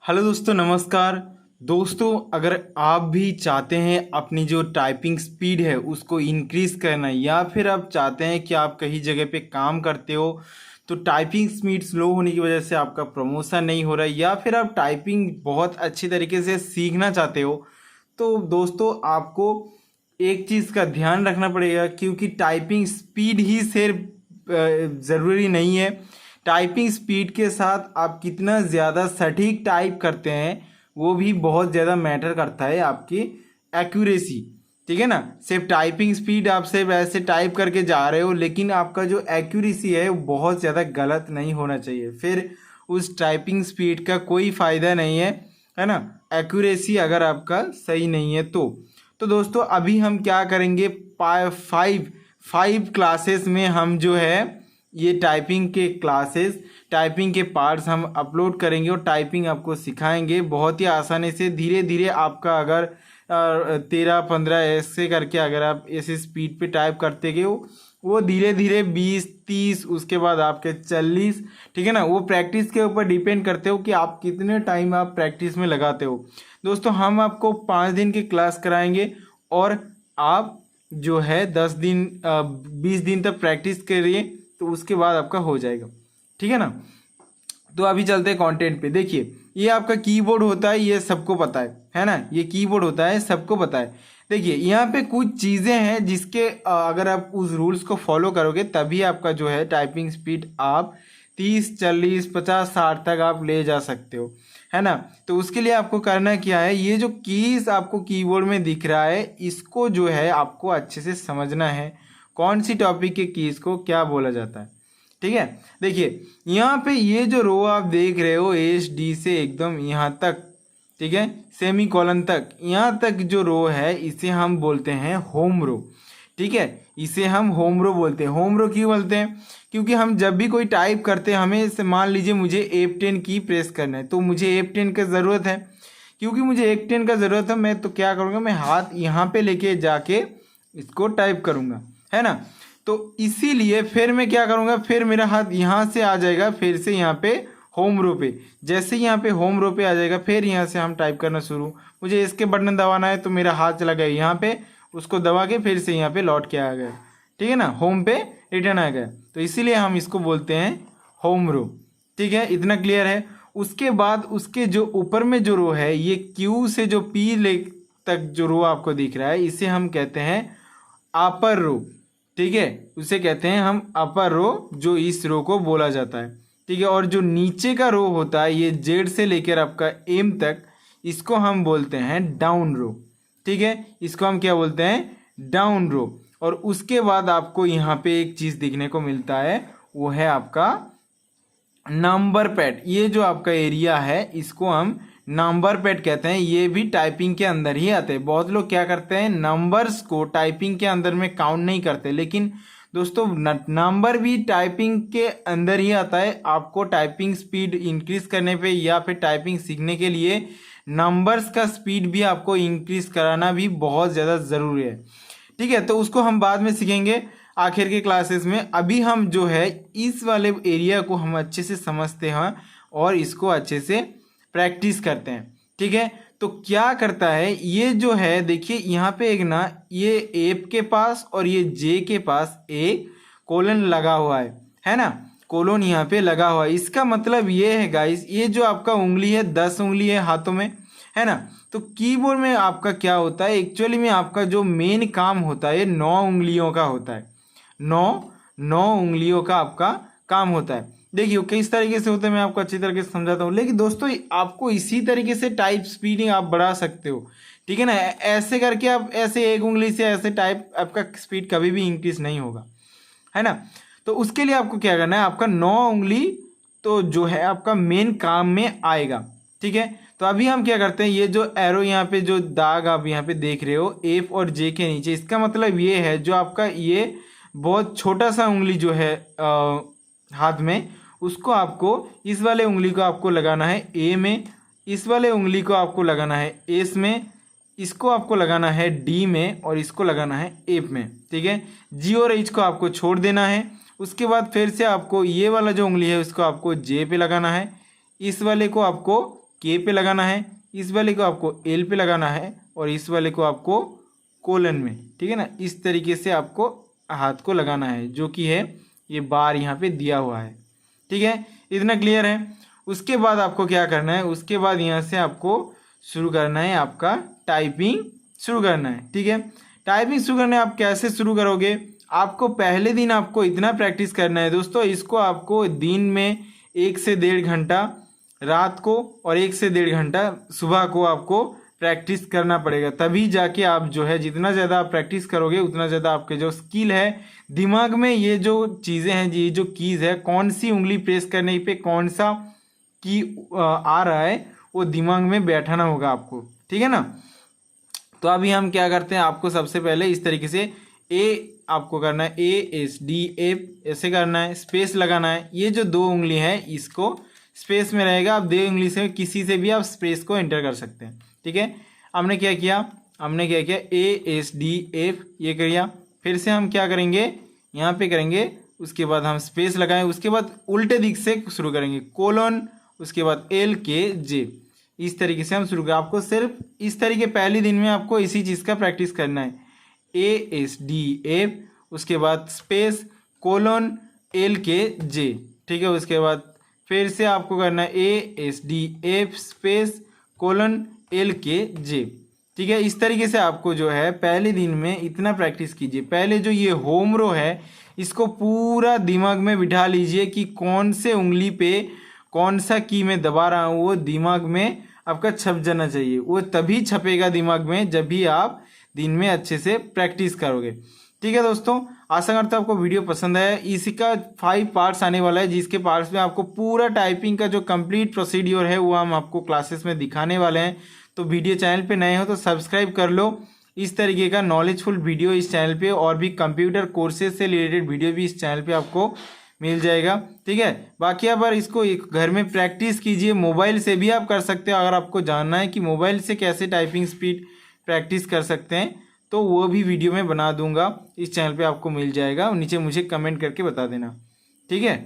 Hello दोस्तों, नमस्कार। दोस्तों, अगर आप भी चाहते हैं अपनी जो टाइपिंग स्पीड है उसको इंक्रीज करना, या फिर आप चाहते हैं कि आप कहीं जगह पे काम करते हो तो टाइपिंग स्पीड स्लो होने की वजह से आपका प्रमोशन नहीं हो रहा है, या फिर आप टाइपिंग बहुत अच्छी तरीके से सीखना चाहते हो, तो दोस्तों आपको एक चीज़ का ध्यान रखना पड़ेगा, क्योंकि टाइपिंग स्पीड ही सिर्फ ज़रूरी नहीं है। टाइपिंग स्पीड के साथ आप कितना ज़्यादा सटीक टाइप करते हैं वो भी बहुत ज़्यादा मैटर करता है, आपकी एक्यूरेसी। ठीक है ना। सिर्फ टाइपिंग स्पीड आप सिर्फ ऐसे टाइप करके जा रहे हो, लेकिन आपका जो एक्यूरेसी है वो बहुत ज़्यादा गलत नहीं होना चाहिए, फिर उस टाइपिंग स्पीड का कोई फ़ायदा नहीं है ना। एक्यूरेसी अगर आपका सही नहीं है तो दोस्तों अभी हम क्या करेंगे, फाइव क्लासेस में हम जो है ये टाइपिंग के क्लासेस, टाइपिंग के पार्ट्स हम अपलोड करेंगे और टाइपिंग आपको सिखाएंगे बहुत ही आसानी से। धीरे धीरे आपका अगर 13-15 ऐसे करके अगर आप ऐसे स्पीड पे टाइप करते गए हो, वो धीरे धीरे 20-30, उसके बाद आपके 40। ठीक है ना। वो प्रैक्टिस के ऊपर डिपेंड करते हो कि आप कितने टाइम आप प्रैक्टिस में लगाते हो। दोस्तों हम आपको 5 दिन की क्लास कराएंगे और आप जो है 20 दिन तक प्रैक्टिस करिए, तो उसके बाद आपका हो जाएगा। ठीक है ना। तो अभी चलते हैं कंटेंट पे। देखिए, ये आपका कीबोर्ड होता है, ये सबको पता है ना। ये कीबोर्ड होता है, सबको पता है। देखिए यहाँ पे कुछ चीज़ें हैं जिसके अगर आप उस रूल्स को फॉलो करोगे तभी आपका जो है टाइपिंग स्पीड आप 30, 40, 50, 60 तक आप ले जा सकते हो, है ना। तो उसके लिए आपको करना क्या है, ये जो कीज आपको कीबोर्ड में दिख रहा है इसको जो है आपको अच्छे से समझना है, कौन सी टॉपिक के कीज को क्या बोला जाता है। ठीक है। देखिए यहाँ पे ये जो रो आप देख रहे हो HD से एकदम यहाँ तक, ठीक है, सेमी कॉलन तक, यहाँ तक जो रो है इसे हम बोलते हैं होम रो। ठीक है, इसे हम होम रो बोलते हैं। होम रो क्यों बोलते हैं, क्योंकि हम जब भी कोई टाइप करते हैं, हमें से मान लीजिए मुझे F10 की प्रेस करना है, तो मुझे F10 का ज़रूरत है। क्योंकि मुझे F10 का ज़रूरत है, मैं तो क्या करूँगा, मैं हाथ यहाँ पे लेके जाके इसको टाइप करूँगा, है ना। तो इसीलिए फिर मैं क्या करूँगा, फिर मेरा हाथ यहाँ से आ जाएगा, फिर से यहाँ पे होम रो पे, जैसे यहाँ पे होम रो पे आ जाएगा, फिर यहाँ से हम टाइप करना शुरू। मुझे इसके बटन दबाना है तो मेरा हाथ चला गया यहाँ पे, उसको दबा के फिर से यहाँ पे लौट के आ गया। ठीक है ना, होम पे रिटर्न आ गया, तो इसीलिए हम इसको बोलते हैं होम रो। ठीक है, इतना क्लियर है। उसके बाद उसके जो ऊपर में जो रो है, ये Q से जो P ले तक जो रो आपको दिख रहा है, इसे हम कहते हैं अपर रो। ठीक है, उसे कहते हैं हम अपर रो, जो इस रो को बोला जाता है। ठीक है, और जो नीचे का रो होता है ये Z से लेकर आपका M तक, इसको हम बोलते हैं डाउन रो। ठीक है, इसको हम क्या बोलते हैं, डाउन रो। और उसके बाद आपको यहाँ पे एक चीज़ दिखने को मिलता है, वो है आपका नंबर पैड। ये जो आपका एरिया है इसको हम नंबर पैड कहते हैं। ये भी टाइपिंग के अंदर ही आते हैं। बहुत लोग क्या करते हैं, नंबर्स को टाइपिंग के अंदर में काउंट नहीं करते, लेकिन दोस्तों नंबर भी टाइपिंग के अंदर ही आता है। आपको टाइपिंग स्पीड इंक्रीज करने पे या फिर टाइपिंग सीखने के लिए नंबर्स का स्पीड भी आपको इंक्रीज कराना भी बहुत ज़्यादा ज़रूरी है। ठीक है, तो उसको हम बाद में सीखेंगे आखिर के क्लासेस में। अभी हम जो है इस वाले एरिया को हम अच्छे से समझते हैं और इसको अच्छे से प्रैक्टिस करते हैं। ठीक है, तो क्या करता है ये जो है, देखिए यहाँ पे एक ना, ये एप के पास और ये जे के पास एक कोलन लगा हुआ है ना। कोलन यहाँ पे लगा हुआ है। इसका मतलब ये है गाइस, ये जो आपका उंगली है 10 उंगली है हाथों में, है ना। तो कीबोर्ड में आपका क्या होता है, एक्चुअली में आपका जो मेन काम होता है 9 उंगलियों का होता है। 9 उंगलियों का आपका काम होता है। देखिए किस तरीके से होता है मैं आपको अच्छी तरीके से समझाता हूँ, लेकिन दोस्तों आपको इसी तरीके से टाइप स्पीडिंग आप बढ़ा सकते हो। ठीक है ना, ऐसे करके आप ऐसे एक उंगली से ऐसे टाइप, आपका स्पीड कभी भी इंक्रीज नहीं होगा, है ना। तो उसके लिए आपको क्या करना है, आपका 9 उंगली तो जो है आपका मेन काम में आएगा। ठीक है, तो अभी हम क्या करते हैं, ये जो एरो यहाँ पे जो दाग आप यहाँ पे देख रहे हो F और J के नीचे, इसका मतलब ये है जो आपका ये बहुत छोटा सा उंगली जो है हाथ में, उसको आपको इस वाले उंगली को आपको लगाना है A में, इस वाले उंगली को आपको लगाना है S में, इसको आपको लगाना है D में और इसको लगाना है F में। ठीक है, G और H को आपको छोड़ देना है। उसके बाद फिर से आपको ये वाला जो उंगली है उसको आपको J पे लगाना है, इस वाले को आपको के पे लगाना है, इस वाले को आपको एल पे लगाना है और इस वाले को आपको कोलन में, ठीक है ना, इस तरीके से आपको हाथ को लगाना है, जो कि है ये बार यहाँ पे दिया हुआ है, ठीक है। इतना क्लियर है। उसके बाद आपको क्या करना है, उसके बाद यहाँ से आपको शुरू करना है, आपका टाइपिंग शुरू करना है, ठीक है। टाइपिंग शुरू करना है, आप कैसे शुरू करोगे, आपको पहले दिन आपको इतना प्रैक्टिस करना है दोस्तों, इसको आपको दिन में 1 से 1.5 घंटा रात को और 1 से 1.5 घंटा सुबह को आपको प्रैक्टिस करना पड़ेगा, तभी जाके आप जो है जितना ज़्यादा आप प्रैक्टिस करोगे उतना ज़्यादा आपके जो स्किल है दिमाग में, ये जो चीज़ें हैं, ये जो कीज़ है, कौन सी उंगली प्रेस करने पे कौन सा की आ रहा है, वो दिमाग में बैठाना होगा आपको, ठीक है ना। तो अभी हम क्या करते हैं, आपको सबसे पहले इस तरीके से ए आपको करना है, ASDF ऐसे करना है, स्पेस लगाना है, ये जो 2 उंगली है इसको स्पेस में रहेगा, आप 2 उंगली से किसी से भी आप स्पेस को एंटर कर सकते हैं, ठीक है। हमने क्या किया ASDF ये किया, फिर से हम क्या करेंगे, यहाँ पे करेंगे, उसके बाद हम स्पेस लगाएं, उसके बाद उल्टे दिख से शुरू करेंगे, कोलन, उसके बाद LKJ, इस तरीके से हम शुरू करें। आपको सिर्फ इस तरीके पहले दिन में आपको इसी चीज़ का प्रैक्टिस करना है, ASDF, उसके बाद स्पेस कोलन LKJ, ठीक है। उसके बाद फिर से आपको करना है ASDF स्पेस कोलन LKJ, ठीक है। इस तरीके से आपको जो है पहले दिन में इतना प्रैक्टिस कीजिए। पहले जो ये होम रो है इसको पूरा दिमाग में बिठा लीजिए कि कौन से उंगली पे कौन सा की मैं दबा रहा हूँ, वो दिमाग में आपका छप जाना चाहिए। वो तभी छपेगा दिमाग में जब भी आप दिन में अच्छे से प्रैक्टिस करोगे, ठीक है दोस्तों। आशा करता हूँ आपको वीडियो पसंद आया। इसी का 5 पार्ट्स आने वाला है, जिसके पार्ट्स में आपको पूरा टाइपिंग का जो कंप्लीट प्रोसीड्योर है वो हम आपको क्लासेस में दिखाने वाले हैं। तो वीडियो चैनल पे नए हो तो सब्सक्राइब कर लो। इस तरीके का नॉलेजफुल वीडियो इस चैनल पे, और भी कंप्यूटर कोर्सेज से रिलेटेड वीडियो भी इस चैनल पे आपको मिल जाएगा, ठीक है। बाकी आप इसको एक घर में प्रैक्टिस कीजिए, मोबाइल से भी आप कर सकते हो। अगर आपको जानना है कि मोबाइल से कैसे टाइपिंग स्पीड प्रैक्टिस कर सकते हैं तो वो भी वीडियो में बना दूंगा, इस चैनल पे आपको मिल जाएगा। नीचे मुझे कमेंट करके बता देना, ठीक है।